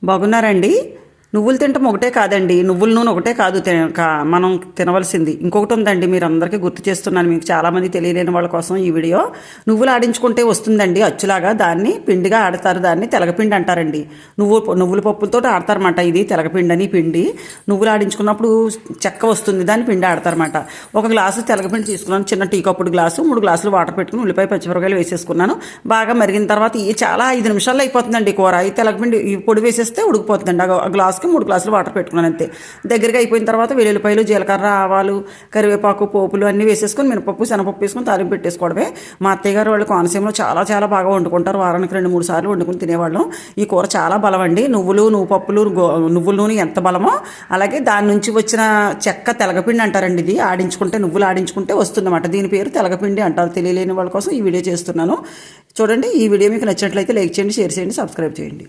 బాగున్నారండి. నువ్వులు తినటం ఒకటే కాదండి, నువ్వుల నూనె ఒకటే కాదు మనం తినవలసింది ఇంకొకటి ఉందండి. మీరు అందరికీ గుర్తు చేస్తున్నాను, మీకు చాలామంది తెలియలేని వాళ్ళ కోసం ఈ వీడియో. నువ్వులు ఆడించుకుంటే వస్తుందండి అచ్చులాగా, దాన్ని పిండిగా ఆడతారు, దాన్ని తెలగపిండి అంటారండి. నువ్వుల పప్పులతో ఆడతారన్నమాట. ఇది తెలగపిండి అని పిండి. నువ్వులు ఆడించుకున్నప్పుడు చెక్క వస్తుంది, దాన్ని పిండి ఆడతారన్నమాట. ఒక గ్లాసు తెలగపిండి తీసుకున్నాను, చిన్న టీ కప్పుడు గ్లాసు. 3 గ్లాసులు వాటర్ పెట్టుకుని ఉల్లిపాయ పచ్చిమిరపకాయలు వేసేసుకున్నాను. బాగా మరిగిన తర్వాత చాలా 5 నిమిషాల్లో అయిపోతుందండి కూర. ఈ తెలగపిండి ఈ పొడి వేసేస్తే ఉడికిపోతుందండి. ఆ గ్లాస్కి 3 గ్లాసులు వాటర్ పెట్టుకున్నాను అంతే. దగ్గరగా అయిపోయిన తర్వాత వెల్లుల్లిపాయలు, జీలకర్ర, ఆవాలు, కరివేపాకు, పోపులు అన్నీ వేసేసుకొని మినపప్పు, శనగపప్పు వేసుకొని తాలింపు పెట్టేసుకోవడమే. మా అత్తయ్య గారు వాళ్ళు కోనసీమలో చాలా చాలా బాగా వండుకుంటారు. వారానికి 2-3 సార్లు వండుకుని తినేవాళ్ళం. ఈ కూర చాలా బలం అండి. నువ్వుల నూనె ఎంత బలమో అలాగే దాని నుంచి వచ్చిన చెక్క తెలగపిండి అంటారండి. ఇది ఆడించుకుంటే, నువ్వులు ఆడించుకుంటే వస్తుందన్నమాట. దీని పేరు తెలగపిండి అంటారు. తెలియలేని వాళ్ళ కోసం ఈ వీడియో చేస్తున్నాను. చూడండి, ఈ వీడియో మీకు నచ్చినట్లయితే లైక్ చేయండి, షేర్ చేయండి, సబ్స్క్రైబ్ చేయండి.